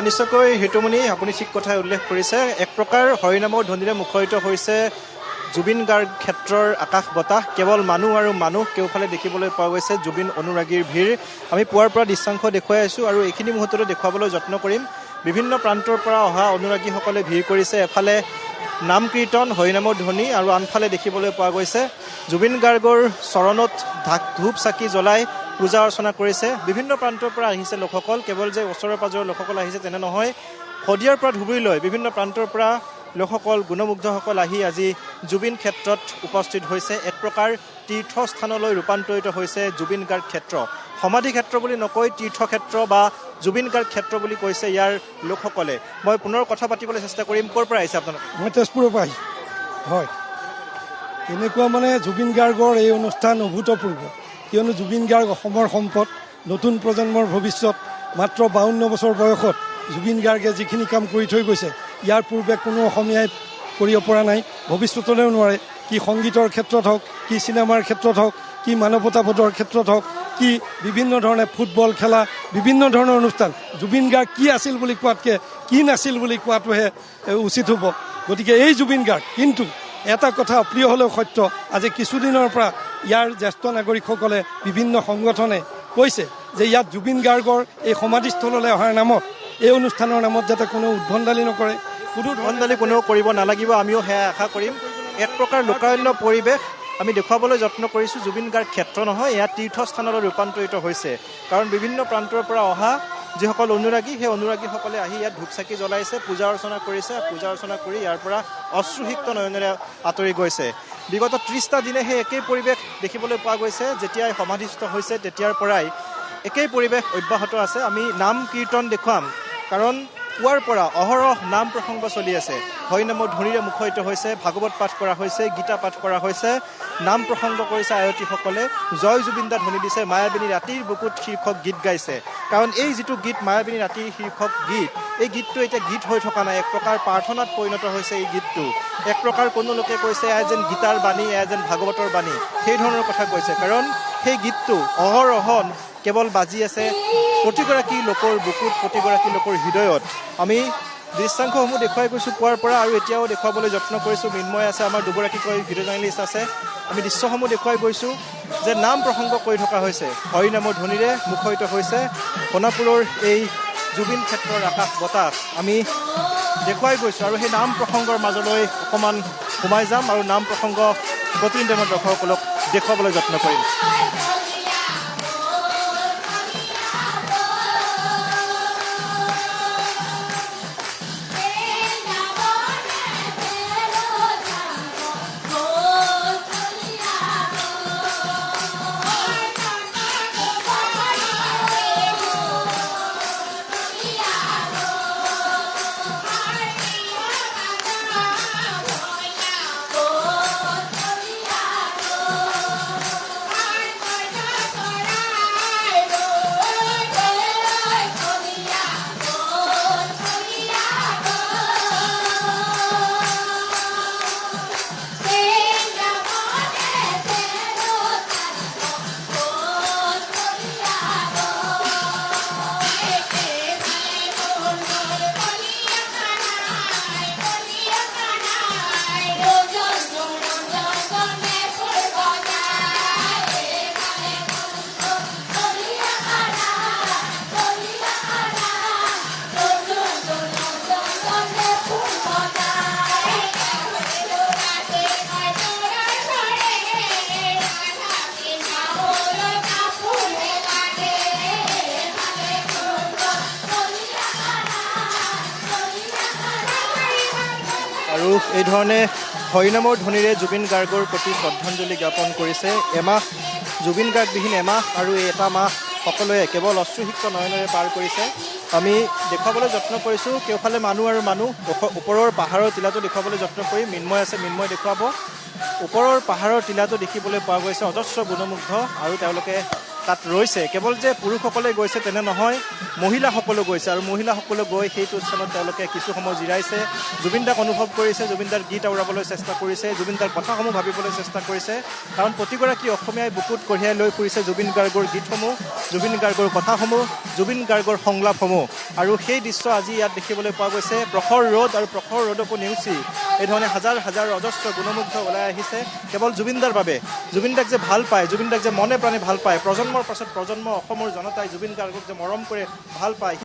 নিশ্চয়কৈ হেতুমণি আপুনি ঠিক কথাই উল্লেখ কৰিছে। এক প্ৰকাৰ হৰিনামৰ ধ্বনিৰে মুখৰিত হৈছে জুবিন গাৰ্গ ক্ষেত্ৰৰ আকাশ বতাহ। কেৱল মানুহ আৰু মানুহ, কেওফালে দেখিবলৈ পোৱা গৈছে জুবিন অনুৰাগীৰ ভিৰ। আমি পুৱাৰ পৰা দৃশ্যাংশ দেখুৱাই আছোঁ আৰু এইখিনি মুহূৰ্ততে দেখুৱাবলৈ যত্ন কৰিম। বিভিন্ন প্ৰান্তৰ পৰা অহা অনুৰাগীসকলে ভিৰ কৰিছে। এফালে নাম কীৰ্তন, হৰিনামৰ ধ্বনি আৰু আনফালে দেখিবলৈ পোৱা গৈছে জুবিন গাৰ্গৰ চৰণত ধূপ চাকি জ্বলাই পূজা অৰ্চনা কৰিছে। বিভিন্ন প্ৰান্তৰ পৰা আহিছে লোকসকল। কেৱল যে ওচৰৰ পাজৰৰ লোকসকল আহিছে তেনে নহয়, শদিয়াৰ পৰা ধুবুৰীলৈ বিভিন্ন প্ৰান্তৰ পৰা লোকসকল, গুণমুগ্ধসকল আহি আজি জুবিন ক্ষেত্ৰত উপস্থিত হৈছে। এক প্ৰকাৰ তীৰ্থস্থানলৈ ৰূপান্তৰিত হৈছে জুবিন গাৰ্গ ক্ষেত্ৰ। সমাধি ক্ষেত্ৰ বুলি নকৈ তীৰ্থক্ষেত্ৰ বা জুবিন গাৰ্গ ক্ষেত্ৰ বুলি কৈছে ইয়াৰ লোকসকলে। মই পুনৰ কথা পাতিবলৈ চেষ্টা কৰিম। ক'ৰ পৰা আহিছে আপোনালোক? মই তেজপুৰৰ পৰা আহিছোঁ। হয়, তেনেকুৱা মানে জুবিন গাৰ্গৰ এই অনুষ্ঠান অভূতপূৰ্ব। কিয়নো জুবিন গাৰ্গ অসমৰ সম্পদ, নতুন প্ৰজন্মৰ ভৱিষ্যত। মাত্ৰ 52 বছৰ বয়সত জুবিন গাৰ্গে যিখিনি কাম কৰি থৈ গৈছে, ইয়াৰ পূৰ্বে কোনো অসমীয়াই কৰিব পৰা নাই, ভৱিষ্যতলৈও নোৱাৰে। কি সংগীতৰ ক্ষেত্ৰত হওক, কি চিনেমাৰ ক্ষেত্ৰত হওক, কি মানৱতাবোধৰ ক্ষেত্ৰত হওক, কি বিভিন্ন ধৰণে ফুটবল খেলা, বিভিন্ন ধৰণৰ অনুষ্ঠান। জুবিন গাৰ্গ কি আছিল বুলি কোৱাতকৈ কি নাছিল বুলি কোৱাটোহে উচিত হ'ব। গতিকে এই জুবিন গাৰ্গ, কিন্তু এটা কথা অপ্ৰিয় হ'লেও সত্য, আজি কিছুদিনৰ পৰা ইয়াৰ জ্যেষ্ঠ নাগৰিকসকলে, বিভিন্ন সংগঠনে কৈছে যে ইয়াত জুবিন গাৰ্গৰ এই সমাধিস্থললৈ অহাৰ নামত, এই অনুষ্ঠানৰ নামত যাতে কোনো উদ্ভণ্ডালি নকৰে, কোনো উদ্ভণ্ডালি কোনেও কৰিব নালাগিব, আমিও সেয়া আশা কৰিম। এক প্ৰকাৰ লোকাৰণ্য পৰিৱেশ আমি দেখুৱাবলৈ যত্ন কৰিছোঁ। জুবিন গাৰ্গ ক্ষেত্ৰ নহয়, এয়া তীৰ্থস্থানলৈ ৰূপান্তৰিত হৈছে। কাৰণ বিভিন্ন প্ৰান্তৰ পৰা অহা যিসকল অনুৰাগী, সেই অনুৰাগীসকলে আহি ইয়াত ধূপ চাকি জ্বলাইছে, পূজা অৰ্চনা কৰিছে। পূজা অৰ্চনা কৰি ইয়াৰ পৰা অশ্ৰুসিক্ত নয়নেৰে আঁতৰি গৈছে। বিগত 30টা দিনে সেই একেই পৰিৱেশ দেখিবলৈ পোৱা গৈছে। যেতিয়াই সমাধিস্থ হৈছে তেতিয়াৰ পৰাই একেই পৰিৱেশ অব্যাহত আছে। আমি নাম কীৰ্তন দেখুৱাম, কাৰণ পুৱাৰ পৰা অহৰহ নাম প্ৰসংগ চলি আছে। হৰিনামৰ ধ্বনিৰে মুখৰিত হৈছে, ভাগৱত পাঠ কৰা হৈছে, গীতা পাঠ কৰা হৈছে, নাম প্ৰসংগ কৰিছে আয়তীসকলে। জয় জুবিনদা ধ্বনি দিছে, মায়াবিনী ৰাতিৰ বুকুত শীৰ্ষক গীত গাইছে। কাৰণ এই যিটো গীত মায়াবিনী ৰাতিৰ শীৰ্ষক গীত, এই গীতটো এতিয়া গীত হৈ থকা নাই, এক প্ৰকাৰ প্ৰাৰ্থনাত পৰিণত হৈছে এই গীতটো। এক প্ৰকাৰ কোনো লোকে কৈছে এয়া যেন গীতাৰ বাণী, এয়া যেন ভাগৱতৰ বাণী, সেই ধৰণৰ কথা কৈছে। কাৰণ সেই গীতটো অহৰহ কেৱল বাজি আছে প্ৰতিগৰাকী লোকৰ বুকুত, প্ৰতিগৰাকী লোকৰ হৃদয়ত। আমি দৃশ্যাংশসমূহ দেখুৱাই গৈছোঁ পুৱাৰ পৰা, আৰু এতিয়াও দেখুৱাবলৈ যত্ন কৰিছোঁ। মৃন্ময় আছে, আমাৰ দুগৰাকীকৈ ভিডিঅ' জাৰ্নেলিষ্ট আছে। আমি দৃশ্যসমূহ দেখুৱাই গৈছোঁ যে নাম প্ৰসংগ কৰি থকা হৈছে, হৰিনামৰ ধ্বনিৰে মুখৰিত হৈছে সোণাপুৰৰ এই জুবিন ক্ষেত্ৰৰ আকাশ বতাহ আমি দেখুৱাই গৈছোঁ। আৰু সেই নাম প্ৰসংগৰ মাজলৈ অকণমান সোমাই যাম আৰু নাম প্ৰসংগ প্ৰতিদিন টাইমত দৰ্শকসকলক দেখুৱাবলৈ যত্ন কৰিম। আৰু এই ধৰণে হৰিনামৰ ধ্বনিৰে জুবিন গাৰ্গৰ প্ৰতি শ্ৰদ্ধাঞ্জলি জ্ঞাপন কৰিছে। এমাহ জুবিন গাৰ্গবিহীন এমাহ, আৰু এই এটা মাহ সকলোৱে কেৱল অশ্ৰুসিক্ত নয়নেৰে পাৰ কৰিছে। আমি দেখুৱাবলৈ যত্ন কৰিছোঁ কেওফালে মানুহ আৰু মানুহ। ওপৰৰ পাহাৰৰ টিলাটো দেখুৱাবলৈ যত্ন কৰিম। মৃন্ময় আছে, মৃন্ময় দেখুৱাব। ওপৰৰ পাহাৰৰ টিলাটো দেখিবলৈ পোৱা গৈছে অজস্ৰ গুণমুগ্ধ, আৰু তেওঁলোকে তাত ৰৈছে। কেৱল যে পুৰুষসকলে গৈছে তেনে নহয়, মহিলাসকলো গৈছে আৰু মহিলাসকলে গৈ সেইটো স্থানত তেওঁলোকে কিছু সময় জিৰাইছে, জুবিন দাক অনুভৱ কৰিছে, জুবিন দাৰ গীত আওৰাবলৈ চেষ্টা কৰিছে, জুবিন দাৰ কথাসমূহ ভাবিবলৈ চেষ্টা কৰিছে। কাৰণ প্ৰতিগৰাকী অসমীয়াই বুকুত কঢ়িয়াই লৈ ফুৰিছে জুবিন গাৰ্গৰ গীতসমূহ, জুবিন গাৰ্গৰ কথাসমূহ, জুবিন গাৰ্গৰ সংলাপসমূহ। আৰু সেই দৃশ্য আজি ইয়াত দেখিবলৈ পোৱা গৈছে। প্ৰখৰ ৰ'দ আৰু প্ৰখৰ ৰ'দকো নেওচি এইধৰণে হাজাৰ হাজাৰ অজস্ৰ গুণমুগ্ধ ওলাই আহিছে কেৱল জুবিন দাৰ বাবে। জুবিন দাক যে ভাল পায়, জুবিন দাক যে মনে প্ৰাণে ভাল পায়, প্ৰজন্মৰ পাছত প্ৰজন্ম অসমৰ জনতাই জুবিন গাৰ্গক যে মৰম কৰে, ভাল পায়।